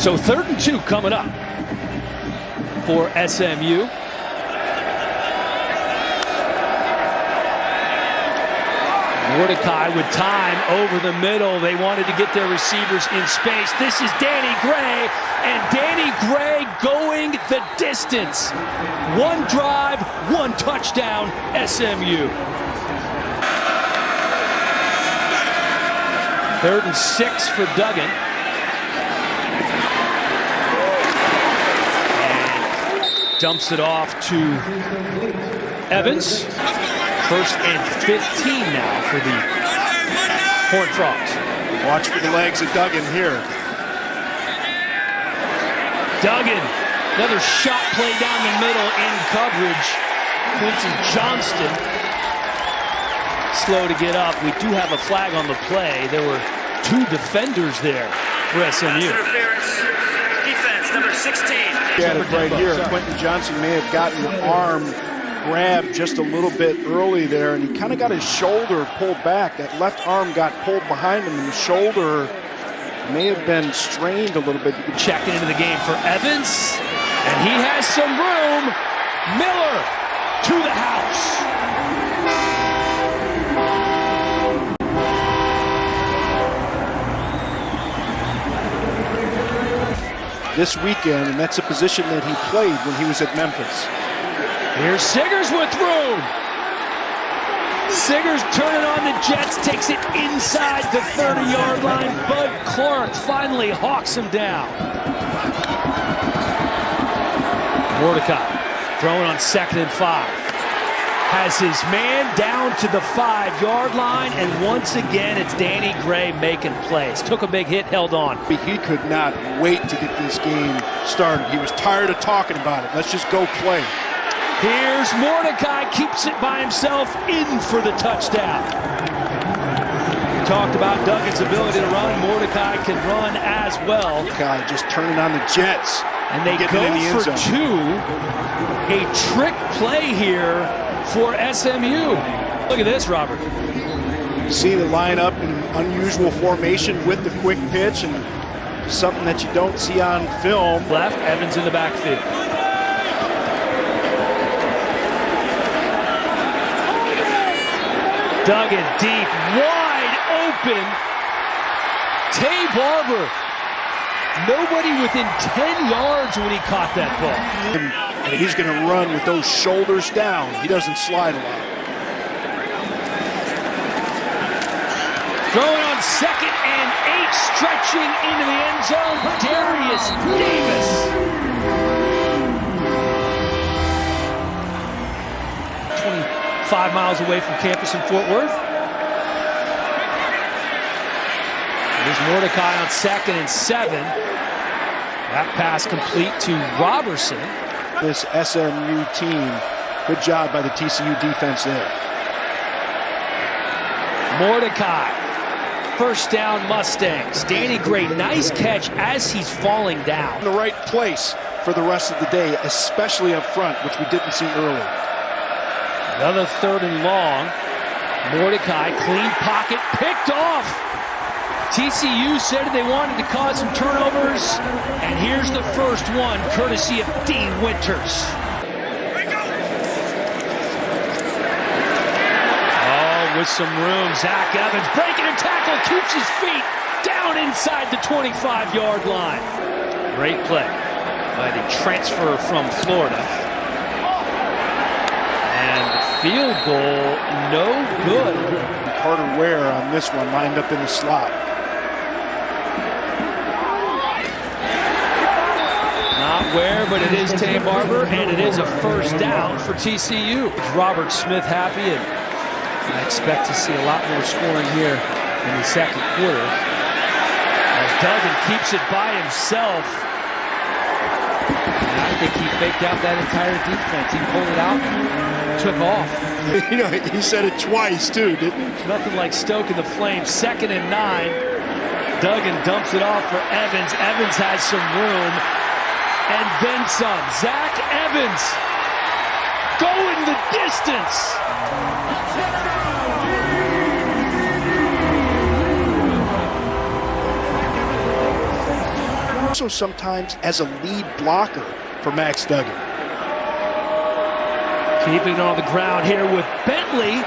So 3rd and 2 coming up for SMU. Mordecai with time over the middle. They wanted to get their receivers in space. This is Danny Gray, and Danny Gray going the distance. 1 drive, 1 touchdown, SMU. 3rd and 6 for Duggan. And dumps it off to Evans. 1st and 15 now for the Horned Frogs. Watch for the legs of Duggan here. Duggan, another shot play down the middle in coverage. Quincy Johnston, slow to get up. We do have a flag on the play. There were 2 defenders there for SMU. Interference, defense, number 16. Got it right here. Quentin Johnson may have gotten the arm grab just a little bit early there, and he kind of got his shoulder pulled back. That left arm got pulled behind him, and the shoulder may have been strained a little bit. Checking into the game for Evans, and he has some room. Miller to the house. This weekend, and that's a position that he played when he was at Memphis. Here's Siggers with room. Siggers turning on the Jets, takes it inside the 30-yard line. Bud Clark finally hawks him down. Mordecai throwing on 2nd and 5. Has his man down to the 5-yard line, and once again it's Danny Gray making plays. Took a big hit, held on. He could not wait to get this game started. He was tired of talking about it. Let's just go play. Here's Mordecai, keeps it by himself, in for the touchdown. We talked about Duggan's ability to run. Mordecai can run as well. Mordecai just turning on the Jets. And they go for 2. A trick play here for SMU. Look at this, Robert. You see the lineup in unusual formation with the quick pitch, and something that you don't see on film. Left, Evans in the backfield. Duggan deep, wide open. Tay Barber. Nobody within 10 yards when he caught that ball. And he's going to run with those shoulders down. He doesn't slide a lot. Throwing on 2nd and 8, stretching into the end zone, Darius Davis. .5 miles away from campus in Fort Worth. There's Mordecai on 2nd and 7. That pass complete to Robertson. This SMU team, good job by the TCU defense there. Mordecai, 1st down Mustangs. Danny Gray, nice catch as he's falling down. In the right place for the rest of the day, especially up front, which we didn't see early. Another 3rd and long. Mordecai, clean pocket, picked off. TCU said they wanted to cause some turnovers, and here's the first one, courtesy of Dean Winters. Oh, with some room, Zach Evans breaking a tackle, keeps his feet down inside the 25-yard line. Great play by the transfer from Florida. And the field goal, no good. Carter Ware on this one, lined up in the slot. Not Ware, but it is Tay Barber, and it is a 1st down for TCU. Robert Smith happy, and I expect to see a lot more scoring here in the 2nd quarter. As Duggan keeps it by himself. And I think he faked out that entire defense. He pulled it out, took off. You know, he said it twice, too, didn't he? Nothing like stoking the flames. 2nd and 9. Duggan dumps it off for Evans. Evans has some room. And then some. Zach Evans going the distance. Also sometimes as a lead blocker for Max Duggan. Keeping it on the ground here with Bentley,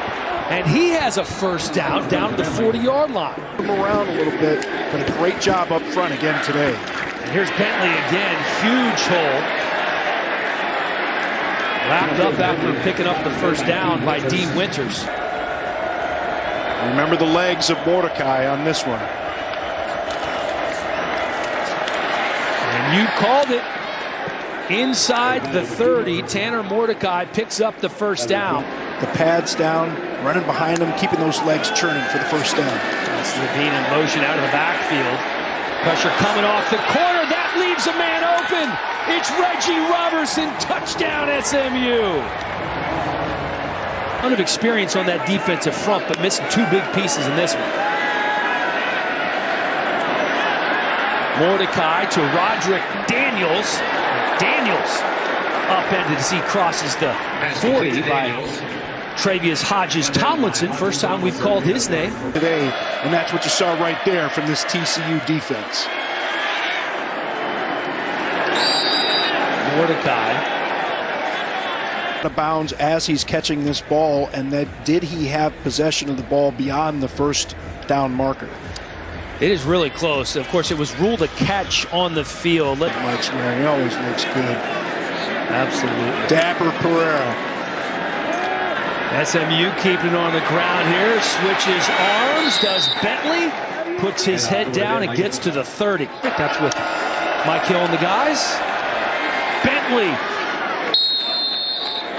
and he has a first down to the 40-yard line. Him around a little bit, but a great job up front again today. And here's Bentley again, huge hole. Wrapped up after picking up the first down by D. Winters. Remember the legs of Mordecai on this one. And you called it. Inside the 30, Tanner Mordecai picks up the first down. The pads down, running behind him, keeping those legs churning for the first down. That's Levine in motion out of the backfield. Pressure coming off the corner. That leaves a man open. It's Reggie Robertson. Touchdown, SMU. A ton of experience on that defensive front, but missing two big pieces in this one. Mordecai to Roderick Daniels. Daniels upended as he crosses the 40 by Travius Hodges Tomlinson. First time we've called his name today, and that's what you saw right there from this TCU defense. Mordecai out of bounds as he's catching this ball, and then did he have possession of the ball beyond the first down marker? It is really close. Of course, it was ruled a catch on the field. Mike Swearing, he always looks good. Absolutely. Dapper Pereira. SMU keeping it on the ground here. Switches arms. Does Bentley. Puts his head down and gets to the 30. I think that's with Mike Hill and the guys. Bentley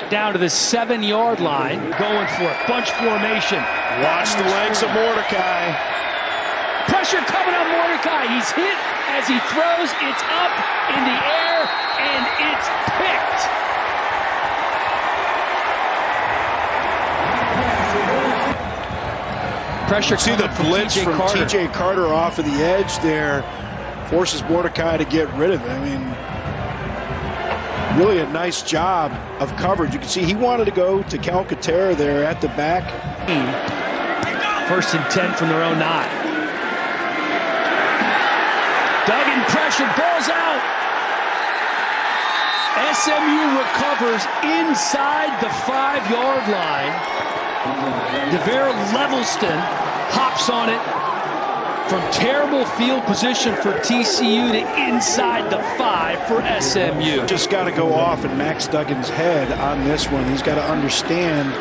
down to the 7-yard line. Going for it. Bunch formation. Watch the legs of Mordecai. Pressure coming on Mordecai. He's hit as he throws. It's up in the air, and it's picked. Pressure. See the blitz from TJ Carter off of the edge there. Forces Mordecai to get rid of it. I mean, really a nice job of coverage. You can see he wanted to go to Calcaterra there at the back. 1st and 10 from their own 9. Duggan pressure, ball's out. SMU recovers inside the 5-yard line. DeVere Levelston hops on it from terrible field position for TCU to inside the 5 for SMU. Just got to go off in Max Duggan's head on this one. He's got to understand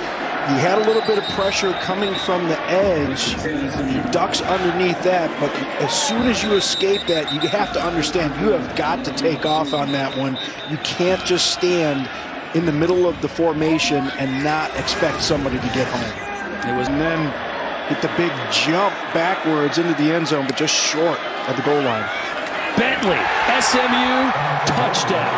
he had a little bit of pressure coming from the edge. He ducks underneath that, but as soon as you escape that, you have to understand you have got to take off on that one. You can't just stand in the middle of the formation and not expect somebody to get home. And then get the big jump backwards into the end zone, but just short of the goal line. Bentley, SMU, touchdown.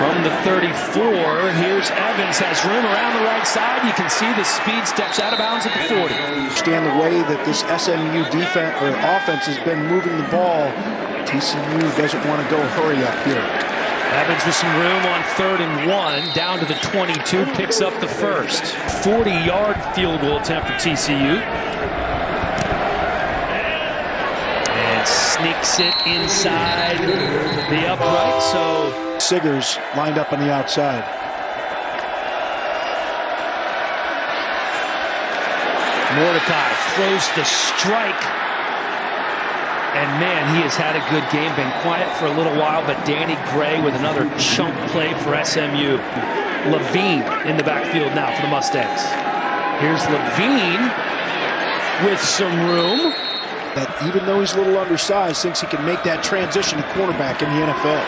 From the 34, here's Evans, has room around the right side. You can see the speed, steps out of bounds at the 40. Understand the way that this SMU defense or offense has been moving the ball. TCU doesn't want to go hurry up here. Evans with some room on 3rd and 1, down to the 22, picks up the first. 40-yard field goal attempt for TCU. And sneaks it inside the upright, so Siggers lined up on the outside. Mordecai throws the strike. And man, he has had a good game, been quiet for a little while, but Danny Gray with another chunk play for SMU. Levine in the backfield now for the Mustangs. Here's Levine with some room. That even though he's a little undersized, thinks he can make that transition to quarterback in the NFL.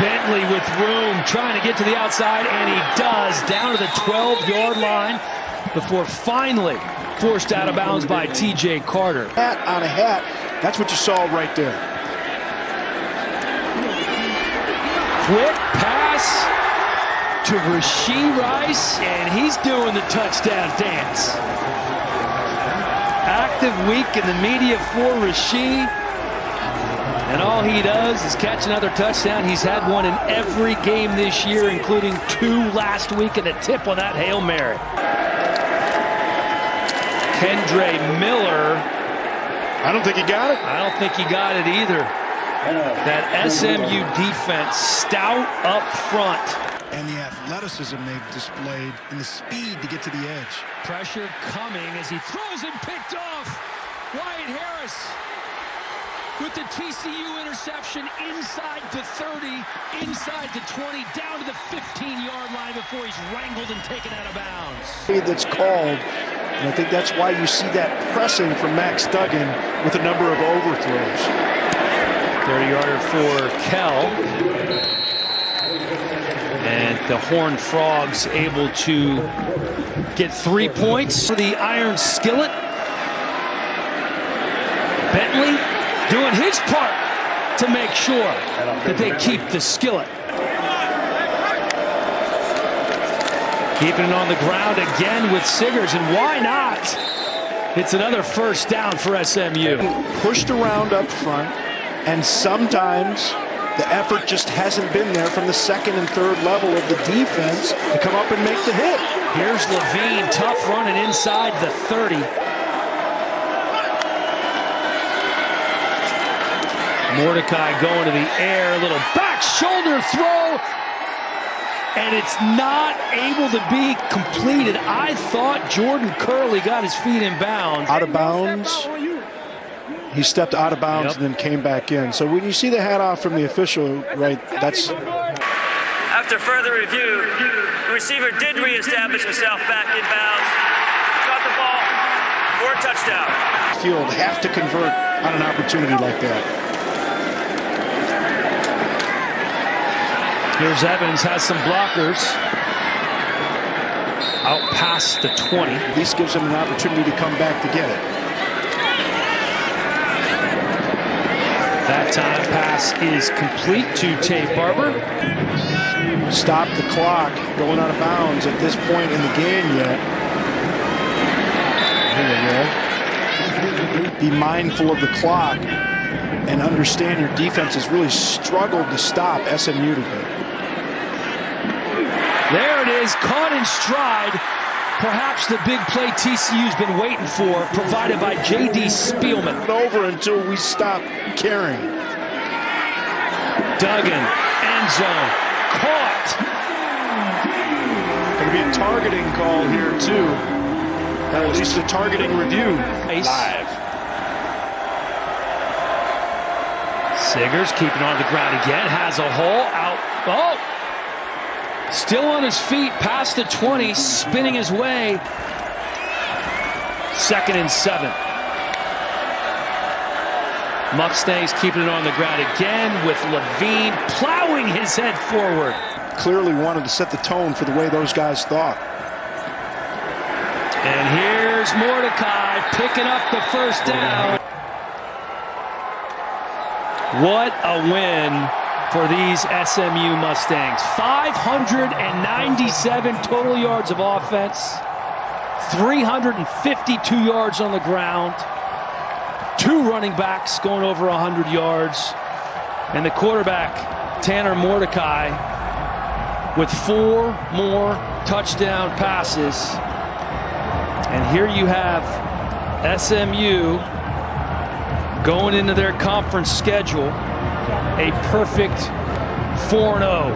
Bentley with room, trying to get to the outside, and he does, down to the 12-yard line before finally forced out of bounds by TJ Carter. Hat on a hat, that's what you saw right there. Quick pass to Rasheed Rice, and he's doing the touchdown dance. Active week in the media for Rasheed. And all he does is catch another touchdown. He's had one in every game this year, including 2 last week, and a tip on that Hail Mary. Kendre Miller. I don't think he got it. I don't think he got it either. That SMU defense stout up front. And the athleticism they've displayed and the speed to get to the edge. Pressure coming as he throws and picked off. Wyatt Harris with the TCU interception inside the 30, inside the 20, down to the 15-yard line before he's wrangled and taken out of bounds. That's called, and I think that's why you see that pressing from Max Duggan with a number of overthrows. 30-yarder for Kell. And the Horned Frogs able to get 3 points for the Iron Skillet. Bentley doing his part to make sure that they keep the skillet. Keeping it on the ground again with Siggers, and why not? It's another first down for SMU. Pushed around up front, and sometimes the effort just hasn't been there from the second and third level of the defense to come up and make the hit. Here's Levine, tough running inside the 30. Mordecai going to the air, a little back shoulder throw, and it's not able to be completed. I thought Jordan Curley got his feet in bounds. Out of bounds. He stepped out of bounds and then came back in. So when you see the hat off from the official, right, that's... After further review, the receiver did reestablish himself back in bounds. Caught the ball for a touchdown. Field have to convert on an opportunity like that. Here's Evans, has some blockers. Out past the 20. At least gives him an opportunity to come back to get it. That time pass is complete to Tay Barber. Stop the clock going out of bounds at this point in the game yet. Be mindful of the clock and understand your defense has really struggled to stop SMU today. There it is, caught in stride. Perhaps the big play TCU's been waiting for, provided by J.D. Spielman. Over until we stop caring. Duggan, end zone, caught. Going to be a targeting call here too. At least a targeting review. Live. Siggers keeping on the ground again, has a hole out. Oh! Still on his feet, past the 20, spinning his way. 2nd and 7. Mustangs keeping it on the ground again with Levine plowing his head forward. Clearly wanted to set the tone for the way those guys thought. And here's Mordecai picking up the first down. What a win for these SMU Mustangs. 597 total yards of offense, 352 yards on the ground, 2 running backs going over 100 yards, and the quarterback, Tanner Mordecai, with 4 more touchdown passes. And here you have SMU going into their conference schedule a perfect 4-0.